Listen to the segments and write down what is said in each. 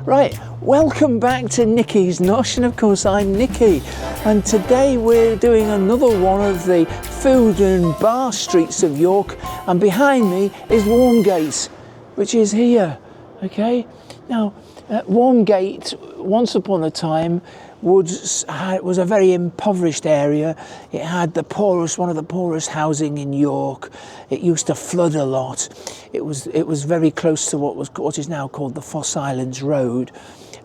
Right, welcome back to Nikki's Nosh, and of course I'm Nikki, and today we're doing another one of the food and bar streets of York, and behind me is Walmgate, which is here, okay? Now, Walmgate, once upon a time, was a very impoverished area. It had one of the poorest housing in York. It used to flood a lot. It was very close to what is now called the Foss Islands Road,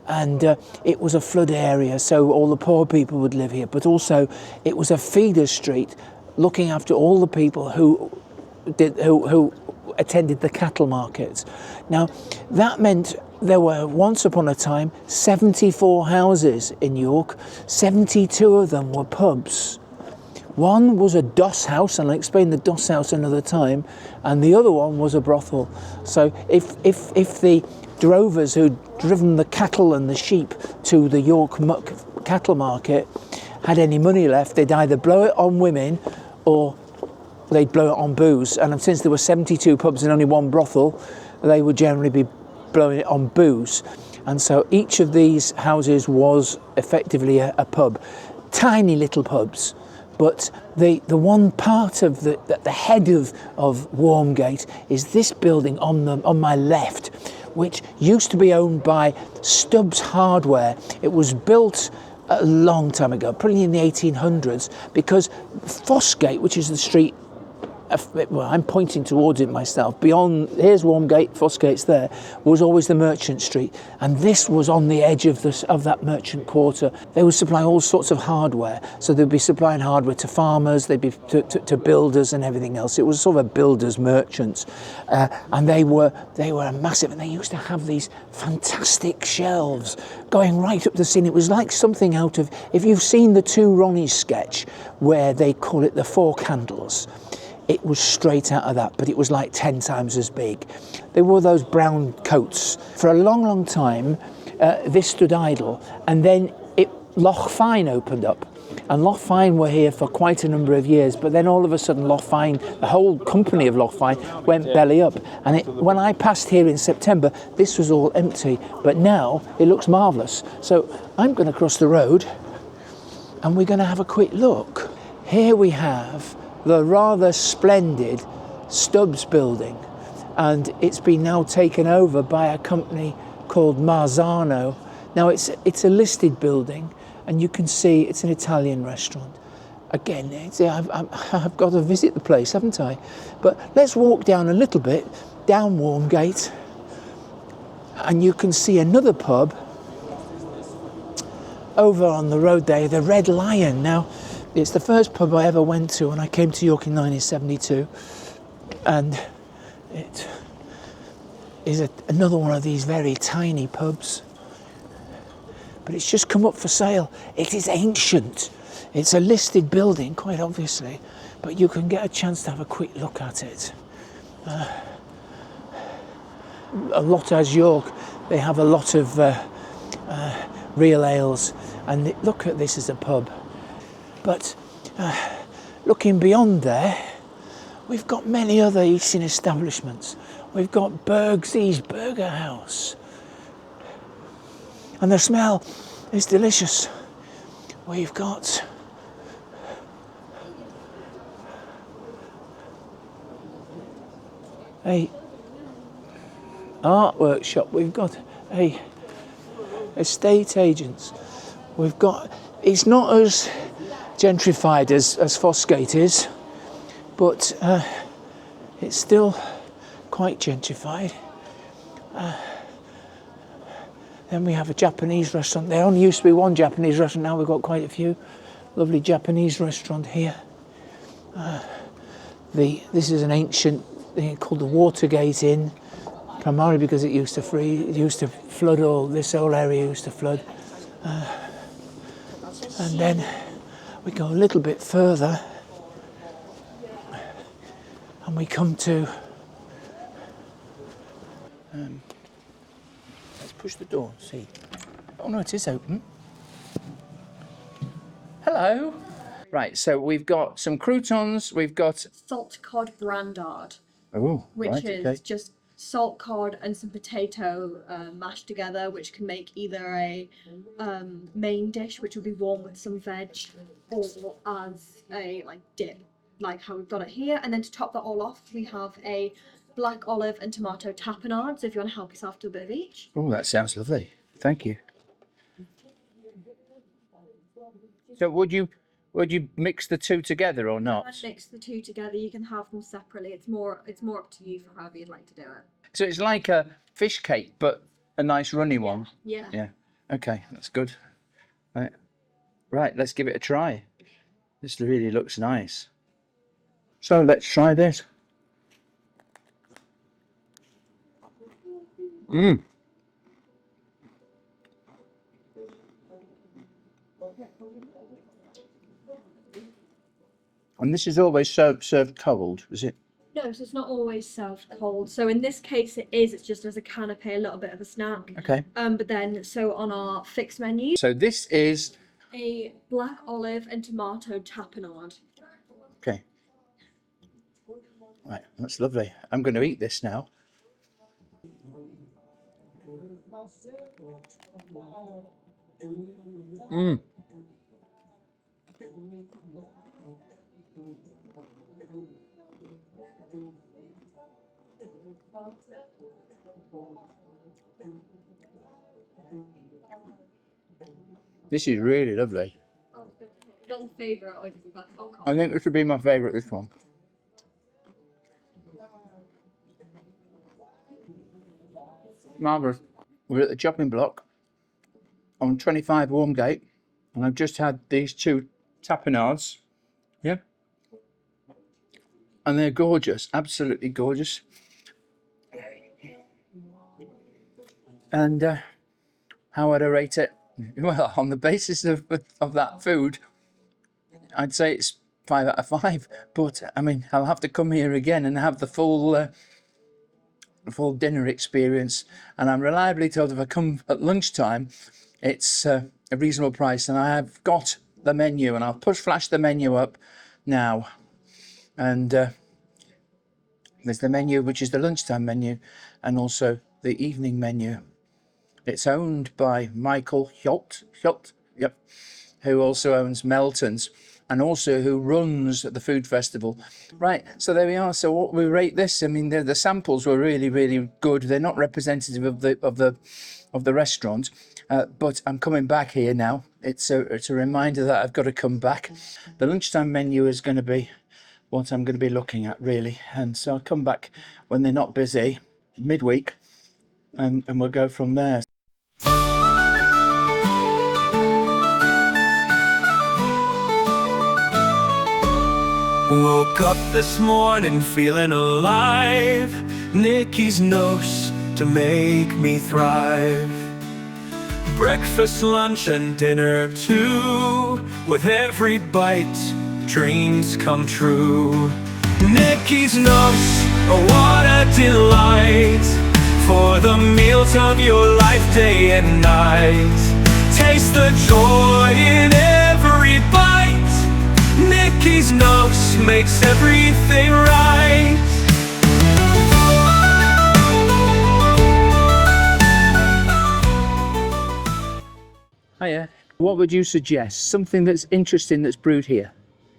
and it was a flood area, so all the poor people would live here. But also, it was a feeder street, looking after all the people who attended the cattle markets. Now, that meant there were, once upon a time, 74 houses in York. 72 of them were pubs. One was a doss house, and I'll explain the doss house another time, and the other one was a brothel. So if the drovers who'd driven the cattle and the sheep to the York cattle market had any money left, they'd either blow it on women or they'd blow it on booze. And since there were 72 pubs and only one brothel, they would generally be blowing it on booze. And so each of these houses was effectively a pub. Tiny little pubs. But the one part of the head of Walmgate is this building on my left, which used to be owned by Stubbs Hardware. It was built a long time ago, probably in the 1800s, because Fossgate, which is the street, well, I'm pointing towards it myself. Beyond, here's Walmgate, Fossgate's there, was always the merchant street, and this was on the edge of that merchant quarter. They were supplying all sorts of hardware, so they'd be supplying hardware to farmers, they'd be to builders and everything else. It was sort of a builder's merchants, and they were massive, and they used to have these fantastic shelves going right up the scene. It was like something out of, if you've seen the Two Ronnies sketch where they call it the Four Candles, it was straight out of that, but it was like 10 times as big. They wore those brown coats. For a long, long time, this stood idle, and then Loch Fyne opened up. And Loch Fyne were here for quite a number of years, but then all of a sudden Loch Fyne, the whole company of Loch Fyne, went belly up. And when I passed here in September, this was all empty, but now it looks marvellous. So I'm going to cross the road, and we're going to have a quick look. Here we have the rather splendid Stubbs building, and it's been now taken over by a company called Marzano. Now it's a listed building, and you can see it's an Italian restaurant. Again, I've got to visit the place, haven't I? But let's walk down a little bit, down Walmgate, and you can see another pub over on the road there, the Red Lion. Now, it's the first pub I ever went to when I came to York in 1972, and it is another one of these very tiny pubs. But it's just come up for sale. It is ancient. It's a listed building, quite obviously, but you can get a chance to have a quick look at it. A lot as York, they have a lot of real ales, and look at this as a pub. But looking beyond there, we've got many other eating establishments. We've got Bergsy's Burger House, and the smell is delicious. We've got a art workshop. We've got a estate agents. We've got, it's not as gentrified as Fossgate is, but it's still quite gentrified. Then we have a Japanese restaurant. There only used to be one Japanese restaurant, now we've got quite a few. Lovely Japanese restaurant here. This is an ancient thing called the Watergate Inn, primarily because it used to flood this whole area used to flood. And then we go a little bit further and we come to, let's push the door, see. Oh no, it is open. Hello. Right, so we've got some croutons, we've got salt cod brandard. Oh, which right, is okay. just salt cod and some potato mashed together, which can make either a main dish, which will be warm with some veg, or as a like dip, like how we've got it here. And then to top that all off, we have a black olive and tomato tapenade. So if you want to help yourself to a bit of each. Oh, that sounds lovely. Thank you. So would you mix the two together or not? Mix the two together. You can have them separately. It's more up to you for however you'd like to do it. So it's like a fish cake, but a nice runny one. Yeah. Yeah. Okay, that's good. Right, let's give it a try. This really looks nice. So let's try this. Mmm. And this is always served cold, is it? No, so it's not always served cold. So in this case, it is. It's just as a canapé, a little bit of a snack. Okay. But then, so on our fixed menu. So this is a black olive and tomato tapenade. Okay. Right, that's lovely. I'm going to eat this now. Mmm. This is really lovely. Little favourite. I think this would be my favourite, this one. Marvellous. We're at the chopping block on 25 Walmgate, and I've just had these two tapenades. Yeah. And they're gorgeous, absolutely gorgeous. And how would I rate it? Well, on the basis of that food, I'd say it's 5 out of 5. But I mean, I'll have to come here again and have the full dinner experience. And I'm reliably told if I come at lunchtime, it's a reasonable price. And I have got the menu, and I'll flash the menu up now. And there's the menu, which is the lunchtime menu, and also the evening menu. It's owned by Michael Holt, yep, who also owns Melton's, and also who runs the food festival. Right, so there we are. So what we rate this? I mean, the samples were really, really good. They're not representative of the restaurant, but I'm coming back here now. It's a reminder that I've got to come back. The lunchtime menu is going to be what I'm going to be looking at, really, and so I'll come back when they're not busy, midweek, and we'll go from there. Woke up this morning feeling alive. Nikki's notes to make me thrive. Breakfast, lunch, and dinner too. With every bite, dreams come true. Nikki's notes, oh what a delight. For the meals of your life, day and night. Taste the joy in every bite. Nikki's notes makes everything right. Hiya. What would you suggest? Something that's interesting that's brewed here?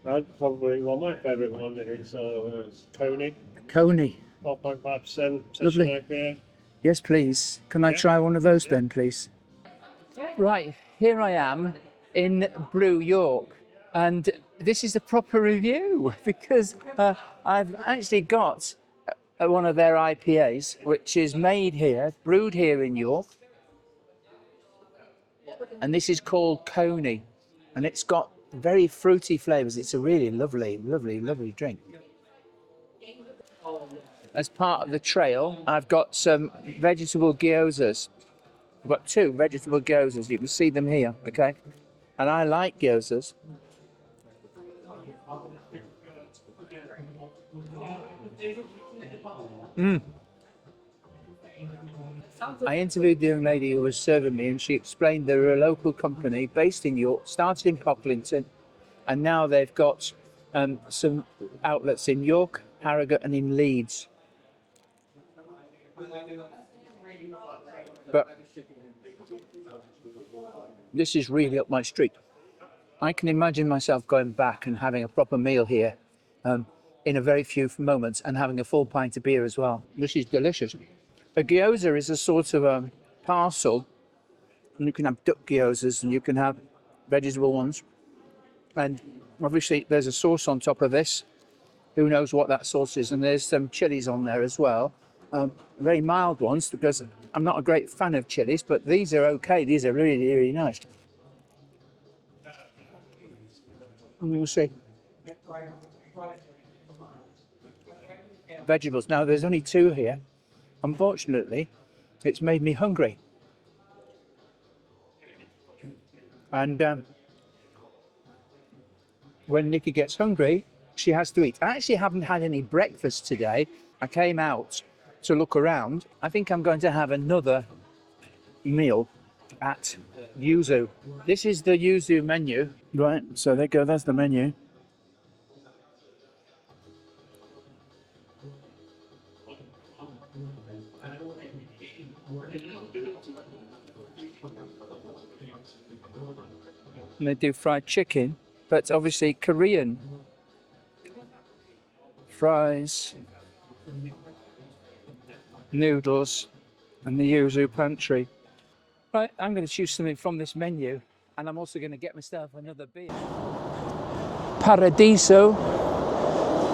I'd probably, well, my favourite one is Coney. Coney. 4.5%. Lovely. IPA. Yes, please. Can I try one of those then, please? Right, here I am in Brew York, and this is a proper review because I've actually got one of their IPAs, which is made here, brewed here in York, and this is called Coney, and it's got very fruity flavours. It's a really lovely, lovely, lovely drink. As part of the trail, I've got some vegetable gyozas. I've got 2 vegetable gyozas. You can see them here, okay? And I like gyozas. I interviewed the young lady who was serving me, and she explained they're a local company based in York, started in Pocklington, and now they've got some outlets in York, Harrogate, and in Leeds. But this is really up my street. I can imagine myself going back and having a proper meal here in a very few moments and having a full pint of beer as well. This is delicious. A gyoza is a sort of a parcel, and you can have duck gyozas and you can have vegetable ones. And obviously there's a sauce on top of this. Who knows what that sauce is? And there's some chilies on there as well. Very mild ones, because I'm not a great fan of chilies, but these are okay. These are really, really nice. And we'll see. Vegetables. Now, there's only 2 here. Unfortunately, it's made me hungry. And when Nikki gets hungry, she has to eat. I actually haven't had any breakfast today. I came out to look around. I think I'm going to have another meal at Yuzu. This is the Yuzu menu. Right, so there you go, that's the menu. And they do fried chicken, but obviously Korean. Fries, noodles, and the Yuzu pantry. Right, I'm going to choose something from this menu, and I'm also going to get myself another beer. Paradiso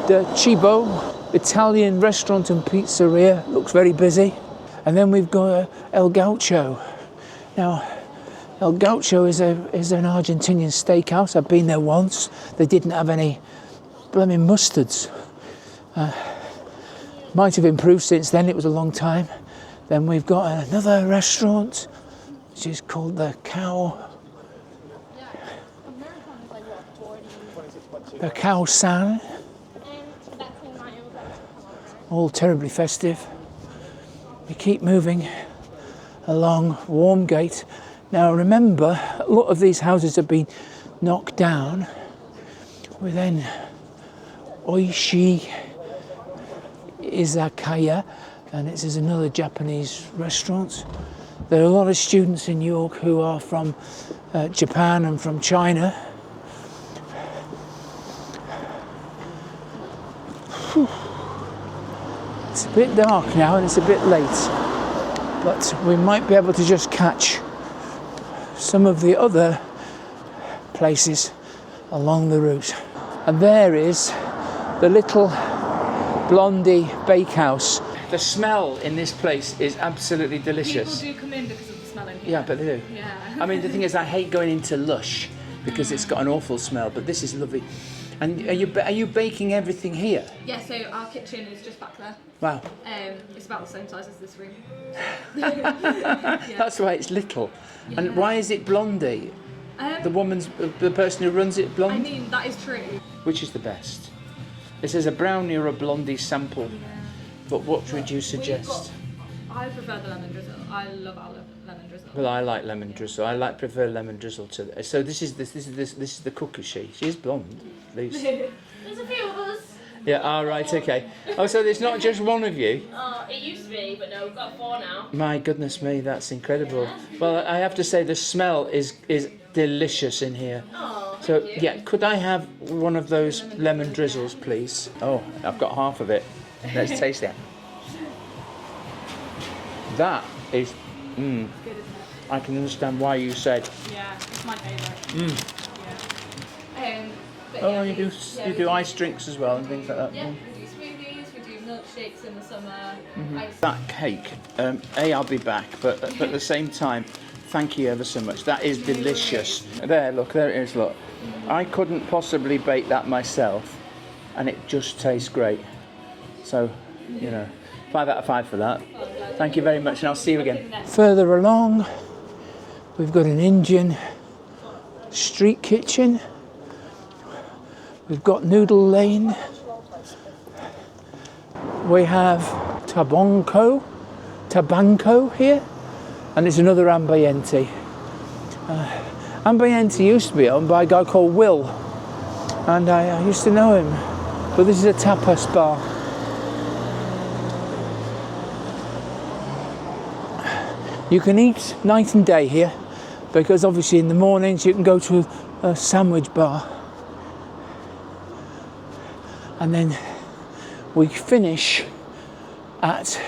de Cibo, Italian restaurant and pizzeria. Looks very busy. And then we've got El Gaucho. Now, El Gaucho is an Argentinian steakhouse. I've been there once. They didn't have any blooming mustards. Might have improved since then, it was a long time. Then we've got another restaurant, which is called the Cow San. All terribly festive. We keep moving along Walmgate. Now remember, a lot of these houses have been knocked down. We're then Oishi Izakaya, and this is another Japanese restaurant. There are a lot of students in York who are from Japan and from China. Whew. It's a bit dark now and it's a bit late, but we might be able to just catch some of the other places along the route. And there is the little Blondie Bakehouse. The smell in this place is absolutely delicious. People do come in because of the smell in here. Yeah, but they do. Yeah. I mean, the thing is, I hate going into Lush because it's got an awful smell, but this is lovely. And are you baking everything here? Yeah, so our kitchen is just back there. Wow. It's about the same size as this room. That's why it's little. Yeah. And why is it Blondie? The person who runs it blonde? I mean, that is true. Which is the best? It says a brownie or a Blondie sample. Yeah. But what would you suggest? I prefer the lemon drizzle. I love our lemon drizzle. Well, I like lemon drizzle. prefer lemon drizzle to this. So this is the cook, is she? She is blonde, at least. There's a few of us. Yeah. All right. Okay. Oh, so there's not just one of you. It used to be, but no, we've got 4 now. My goodness me, that's incredible. Well, I have to say the smell is delicious in here. Oh, So thank you. yeah, could I have one of those lemon drizzles, please? Oh, I've got half of it. Let's taste it. That is, Good, isn't it? I can understand why you said. Yeah, it's my favourite. Yeah. But Oh, yeah, you do ice drinks as well and things like that. Yeah, we do smoothies, we do milkshakes in the summer. Ice. That cake, I'll be back, but at the same time, thank you ever so much. That is delicious. There, look, there it is, look. I couldn't possibly bake that myself, and it just tastes great. So, 5 out of 5 for that. Thank you very much, and I'll see you again. Further along, we've got an Indian street kitchen. We've got Noodle Lane. We have Tabanco here, and it's another Ambiente. Ambiente used to be owned by a guy called Will, and I used to know him, but this is a tapas bar. You can eat night and day here, because obviously in the mornings you can go to a sandwich bar. And then we finish at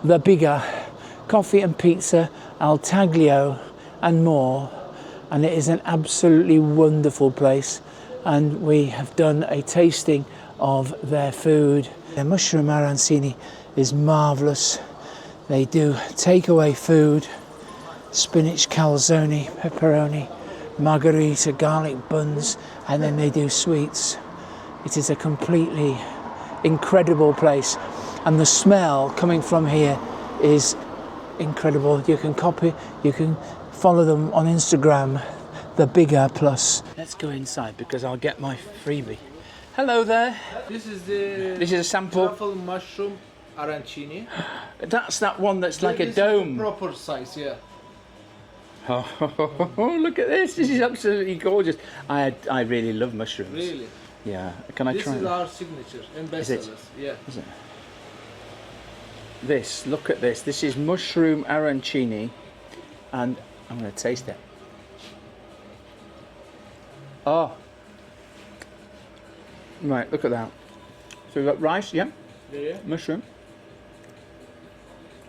the Biga, coffee and pizza, al taglio and more. And it is an absolutely wonderful place. And we have done a tasting of their food. Their mushroom arancini is marvellous. They do takeaway food, spinach calzone, pepperoni, margarita, garlic buns, and then they do sweets. It is a completely incredible place, and the smell coming from here is incredible. You can follow them on Instagram, the Biga Plus. Let's go inside because I'll get my freebie. Hello there. This is a sample. truffle mushroom arancini. That's that one that's like a This is dome. the proper size, yeah. Oh, look at this. This is absolutely gorgeous. I really love mushrooms. Really. Yeah. Can I This try is it? our signature and Is it? bestsellers. Yeah. Is it? This, look at this. This is mushroom arancini, and I'm going to taste it. Oh. Right, look at that. So we've got rice, yeah, Yeah. mushroom.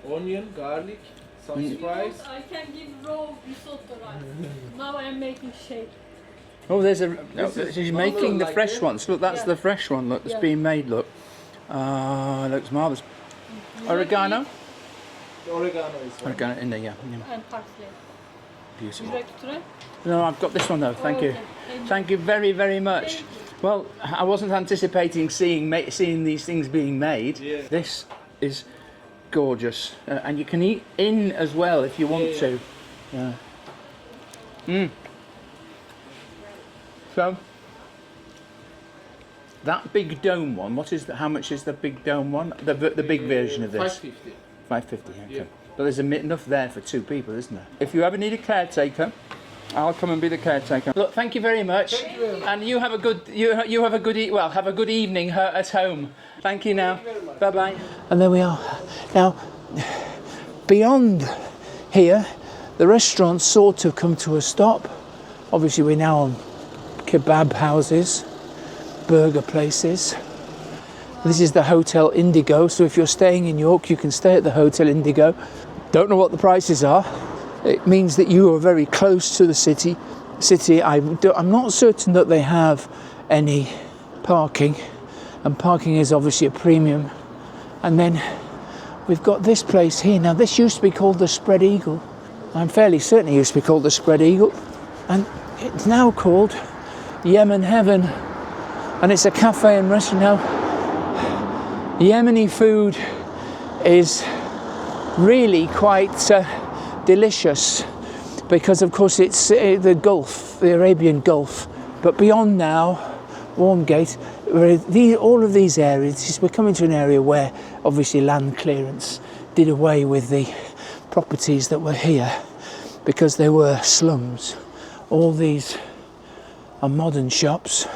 Onion, garlic, some spice. I can give raw risotto rice. Now I am making shake. Oh, there's a. This is She's marble making the like fresh it. ones. Look, that's Yeah. the fresh one. Look, that's Yeah. being made. Look. It looks marvellous. Oregano? The oregano is one. Oregano in there, yeah. And parsley. Would Beautiful. you like to try? No, I've got this one though. Thank you. Okay, thank you. Thank you very, very much. Well, I wasn't anticipating seeing these things being made. Yeah. This is gorgeous, and you can eat in as well if you want Yeah. to. Yeah. So that big dome one. How much is the big dome one? The big version of this. 550. 550. Okay. Yeah. But there's enough there for 2 people, isn't there? If you ever need a caretaker, I'll come and be the caretaker. Look, thank you very much. Thank you very much. And you have a good have a good evening at home. Thank you now. Bye bye. And there we are. Now, beyond here, the restaurants sort of come to a stop. Obviously, we're now on kebab houses, burger places. This is the Hotel Indigo. So if you're staying in York, you can stay at the Hotel Indigo. Don't know what the prices are. It means that you are very close to the city. I'm not certain that they have any parking, and parking is obviously a premium. And then we've got this place here. Now this used to be called the Spread Eagle. I'm fairly certain it used to be called the Spread Eagle, and it's now called Yemen Heaven, and it's a cafe and restaurant now. Yemeni food is really quite delicious because of course it's the Gulf, the Arabian Gulf, but beyond now, Walmgate, all of these areas, we're coming to an area where obviously land clearance did away with the properties that were here because they were slums. All these are modern shops.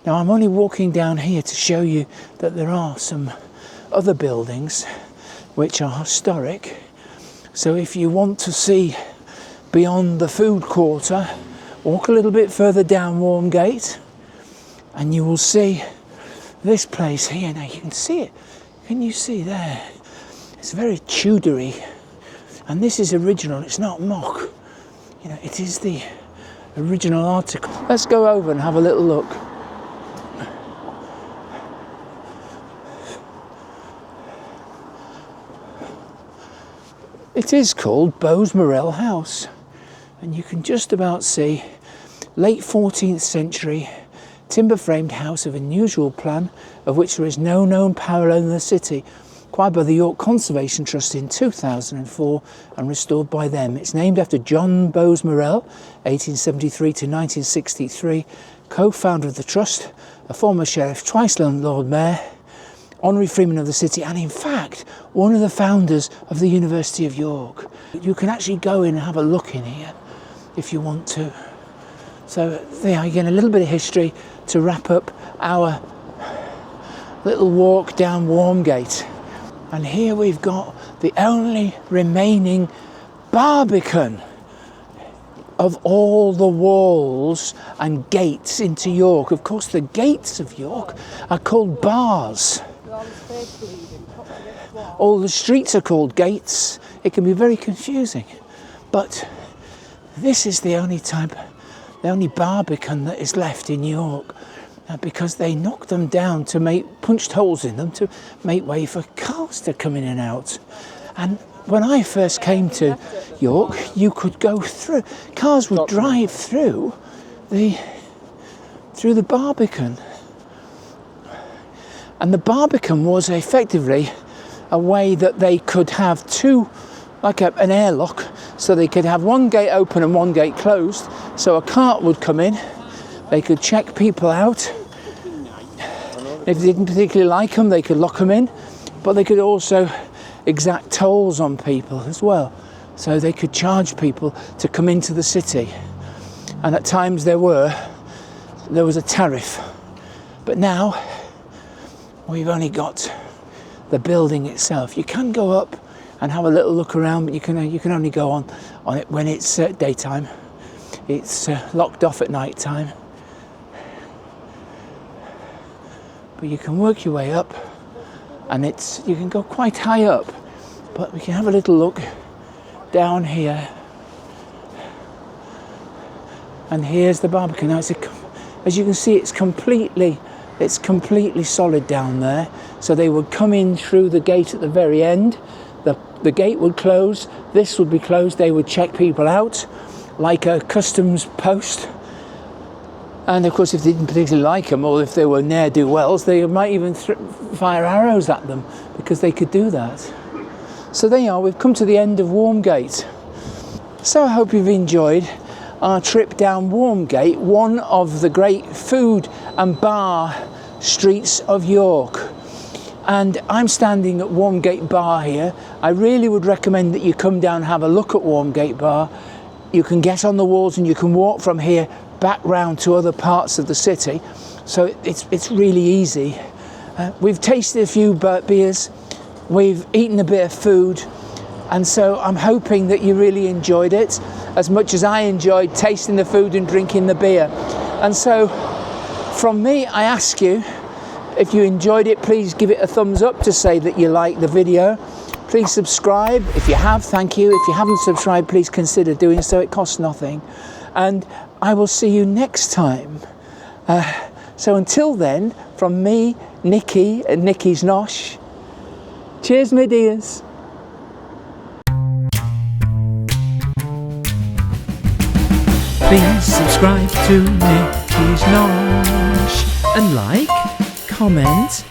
Now I'm only walking down here to show you that there are some other buildings which are historic. So if you want to see beyond the food quarter, walk a little bit further down Walmgate and you will see this place here. Now you can see it. Can you see there? It's very Tudory, and this is original, it's not mock. You know, it is the original article. Let's go over and have a little look. It is called Morrell House, and you can just about see late 14th century timber-framed house of unusual plan, of which there is no known parallel in the city, acquired by the York Conservation Trust in 2004 and restored by them. It's named after John Bowes Morrell, 1873 to 1963, co-founder of the trust, a former sheriff, twice Lord Mayor, honorary freeman of the city, and in fact one of the founders of the University of York. You can actually go in and have a look in here if you want to. So there, again, a little bit of history to wrap up our little walk down Walmgate. And here we've got the only remaining Barbican. Of all the walls and gates into York, of course the gates of York are called bars. All the streets are called gates. It can be very confusing. But this is the only Barbican that is left in York, because they knocked them down to punched holes in them to make way for cars to come in and out. And when I first came to York, you could go through, cars would drive through the Barbican. And the Barbican was effectively a way that they could have two, like an airlock, so they could have one gate open and one gate closed. So a cart would come in, they could check people out. If they didn't particularly like them, they could lock them in, but they could also exact tolls on people as well. So they could charge people to come into the city. And at times there was a tariff. But now we've only got the building itself. You can go up and have a little look around, but you can only go on it when it's daytime. It's locked off at night time. But you can work your way up, and you can go quite high up. But we can have a little look down here. And here's the Barbican. Now, as you can see, it's completely solid down there. So they would come in through the gate at the very end. The gate would close. This would be closed. They would check people out like a customs post. And of course, if they didn't particularly like them, or if they were ne'er-do-wells, they might even fire arrows at them, because they could do that. So there you are, we've come to the end of Walmgate. So I hope you've enjoyed our trip down Walmgate, one of the great food and bar streets of York. And I'm standing at Walmgate Bar here. I really would recommend that you come down and have a look at Walmgate Bar. You can get on the walls and you can walk from here back round to other parts of the city, so it's really easy. We've tasted a few beers, we've eaten a bit of food, and so I'm hoping that you really enjoyed it as much as I enjoyed tasting the food and drinking the beer. And so from me, I ask you, if you enjoyed it, please give it a thumbs up to say that you like the video. Please subscribe. If you have, thank you. If you haven't subscribed, please consider doing so. It costs nothing. And I will see you next time. So until then, from me, Nikki, and Nikki's Nosh, cheers, my dears. Please subscribe to Nikki's Nosh and like, comment